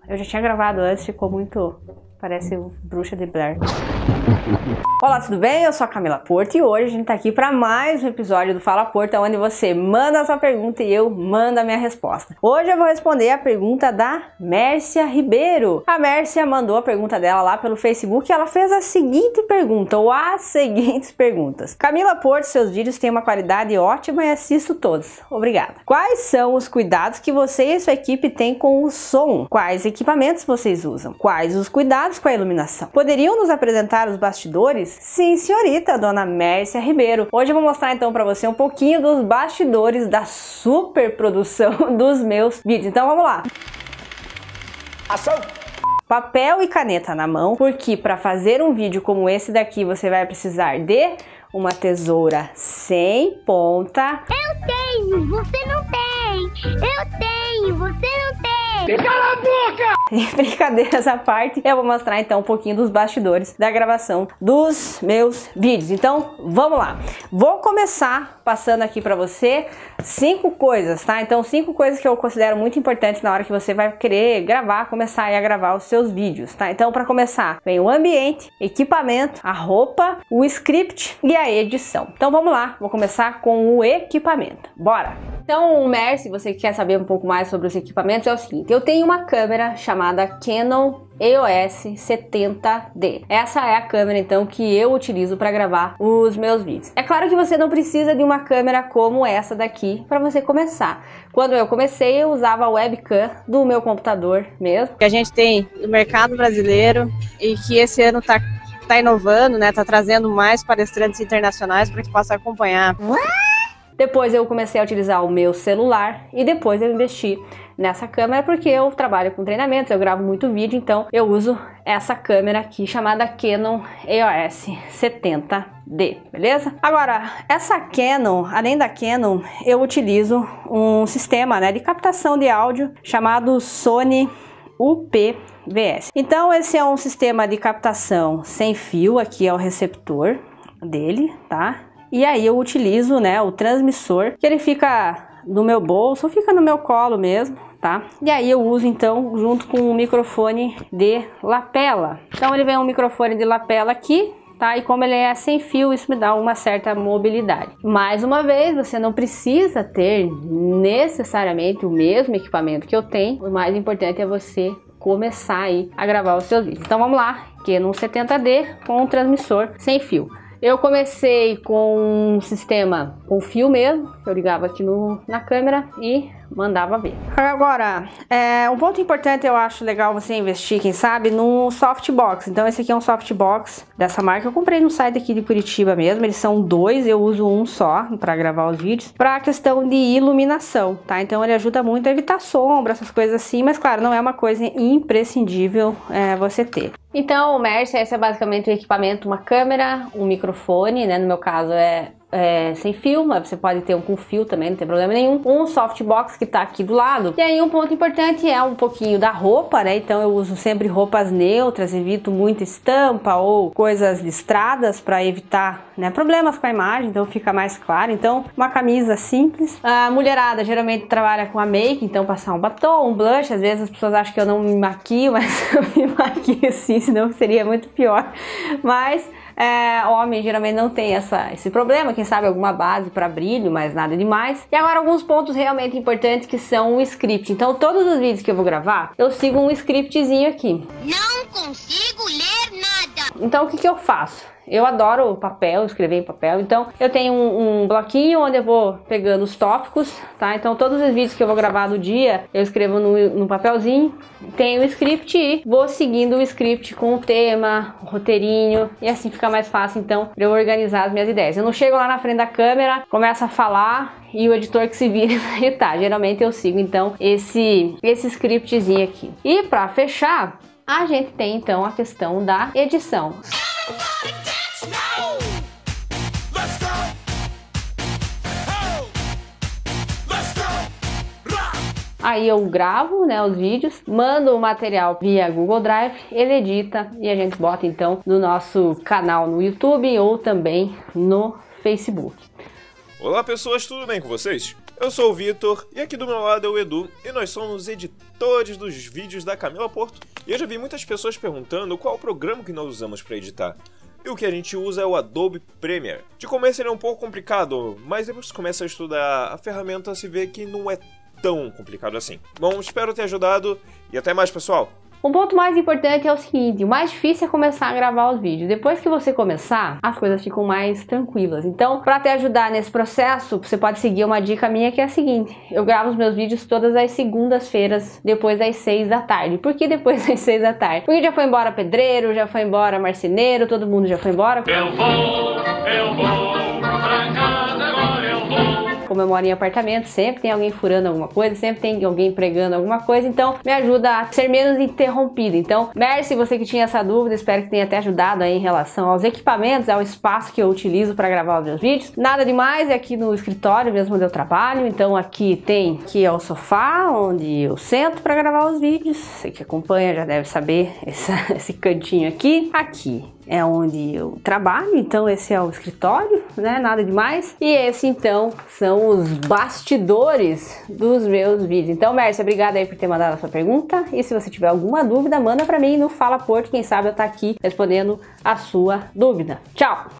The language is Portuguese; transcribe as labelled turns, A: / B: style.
A: Eu já tinha gravado antes, ficou muito... Parece Bruxa de Blair. Olá, tudo bem? Eu sou a Camila Porto e hoje a gente tá aqui para mais um episódio do Fala Porto, onde você manda a sua pergunta e eu mando a minha resposta. Hoje eu vou responder a pergunta da Mércia Ribeiro. A Mércia mandou a pergunta dela lá pelo Facebook e ela fez a seguinte pergunta, ou as seguintes perguntas. Camila Porto, seus vídeos têm uma qualidade ótima e assisto todos. Obrigada. Quais são os cuidados que você e sua equipe têm com o som? Quais equipamentos vocês usam? Quais os cuidados com a iluminação? Poderiam nos apresentar os bastidores? Sim, senhorita, dona Mércia Ribeiro. Hoje eu vou mostrar então para você um pouquinho dos bastidores da super produção dos meus vídeos. Então vamos lá. Ação! Papel e caneta na mão, porque para fazer um vídeo como esse daqui você vai precisar de uma tesoura sem ponta.
B: Eu tenho, você não tem. Eu tenho, você não tem.
A: Cala a boca! E brincadeiras à parte, eu vou mostrar então um pouquinho dos bastidores da gravação dos meus vídeos. Então, vamos lá. Vou começar passando aqui pra você 5 coisas, tá? Então, 5 coisas que eu considero muito importantes na hora que você vai querer gravar, começar a gravar os seus vídeos, tá? Então, pra começar, vem o ambiente, equipamento, a roupa, o script e a edição. Então, vamos lá. Vou começar com o equipamento. Bora! Então, se você quer saber um pouco mais sobre os equipamentos, é o seguinte. Eu tenho uma câmera chamada Canon EOS 70D. Essa é a câmera, então, que eu utilizo para gravar os meus vídeos. É claro que você não precisa de uma câmera como essa daqui para você começar. Quando eu comecei, eu usava a webcam do meu computador mesmo.
C: Que a gente tem no mercado brasileiro e que esse ano tá inovando, né? Tá trazendo mais palestrantes internacionais para que possa acompanhar.
A: Depois eu comecei a utilizar o meu celular e depois eu investi nessa câmera porque eu trabalho com treinamentos, eu gravo muito vídeo, então eu uso essa câmera aqui chamada Canon EOS 70D, beleza? Agora, essa Canon, além da Canon, eu utilizo um sistema, né, de captação de áudio chamado Sony UPVS. Então esse é um sistema de captação sem fio, aqui é o receptor dele, tá? E aí eu utilizo, né, o transmissor, que ele fica no meu bolso, ou fica no meu colo mesmo, tá? E aí eu uso então junto com um microfone de lapela. Então ele vem um microfone de lapela aqui, tá? E como ele é sem fio, isso me dá uma certa mobilidade. Mais uma vez, você não precisa ter necessariamente o mesmo equipamento que eu tenho. O mais importante é você começar aí a gravar os seus vídeos. Então vamos lá, Canon 70D com um transmissor sem fio. Eu comecei com um sistema com fio mesmo, eu ligava aqui na câmera e mandava ver. Agora, um ponto importante, eu acho legal você investir, quem sabe, no softbox. Então esse aqui é um softbox dessa marca, eu comprei no site aqui de Curitiba mesmo, eles são 2, eu uso um só para gravar os vídeos, para a questão de iluminação, tá? Então ele ajuda muito a evitar sombra, essas coisas assim, mas claro, não é uma coisa imprescindível você ter. Então, Mércia, esse é basicamente o equipamento, uma câmera, um microfone, né? No meu caso é sem fio, mas você pode ter um com fio também, não tem problema nenhum. Um softbox que tá aqui do lado. E aí um ponto importante é um pouquinho da roupa, né? Então eu uso sempre roupas neutras, evito muita estampa ou coisas listradas para evitar, né, problemas com a imagem, então fica mais claro. Então uma camisa simples. A mulherada geralmente trabalha com a make, então passar um batom, um blush. Às vezes as pessoas acham que eu não me maquio, mas eu me maquio sim, senão seria muito pior. Mas homem geralmente não tem esse problema, quem sabe alguma base para brilho, mas nada demais. E agora alguns pontos realmente importantes que são o script. Então todos os vídeos que eu vou gravar, eu sigo um scriptzinho aqui.
B: Não consigo ler nada.
A: Então o que eu faço? Eu adoro papel, escrever em papel, então eu tenho um bloquinho onde eu vou pegando os tópicos, tá? Então todos os vídeos que eu vou gravar no dia, eu escrevo no papelzinho, tenho o script e vou seguindo o script com o tema, o roteirinho, e assim fica mais fácil então pra eu organizar as minhas ideias. Eu não chego lá na frente da câmera, começo a falar e o editor que se vira pra editar. Geralmente eu sigo então esse scriptzinho aqui. E pra fechar, a gente tem então a questão da edição. Aí eu gravo, né, os vídeos, mando o material via Google Drive, ele edita e a gente bota então no nosso canal no YouTube ou também no Facebook.
D: Olá pessoas, tudo bem com vocês? Eu sou o Vitor e aqui do meu lado é o Edu e nós somos editores dos vídeos da Camila Porto. E eu já vi muitas pessoas perguntando qual o programa que nós usamos para editar. E o que a gente usa é o Adobe Premiere. De começo ele é um pouco complicado, mas depois que começa a estudar a ferramenta se vê que não é tão complicado assim. Bom, espero ter ajudado e até mais, pessoal!
A: Um ponto mais importante é o seguinte, o mais difícil é começar a gravar os vídeos. Depois que você começar, as coisas ficam mais tranquilas. Então, para te ajudar nesse processo, você pode seguir uma dica minha que é a seguinte. Eu gravo os meus vídeos todas as segundas-feiras, depois das 6 da tarde. Por que depois das 6 da tarde? Porque já foi embora pedreiro, já foi embora marceneiro, todo mundo já foi embora. Eu vou pra casa agora, eu vou. Como eu moro em apartamento, sempre tem alguém furando alguma coisa, sempre tem alguém pregando alguma coisa, então me ajuda a ser menos interrompido. Então, Mercy, você que tinha essa dúvida, espero que tenha até ajudado aí em relação aos equipamentos, ao espaço que eu utilizo para gravar os meus vídeos. Nada demais, é aqui no escritório mesmo onde eu trabalho, então aqui é o sofá, onde eu sento para gravar os vídeos. Você que acompanha já deve saber esse cantinho aqui. Aqui é onde eu trabalho, então esse é o escritório, né? Nada demais. E esse então são os bastidores dos meus vídeos. Então, Mércia, obrigada aí por ter mandado a sua pergunta. E se você tiver alguma dúvida, manda pra mim no Fala Porto, quem sabe eu tá aqui respondendo a sua dúvida. Tchau!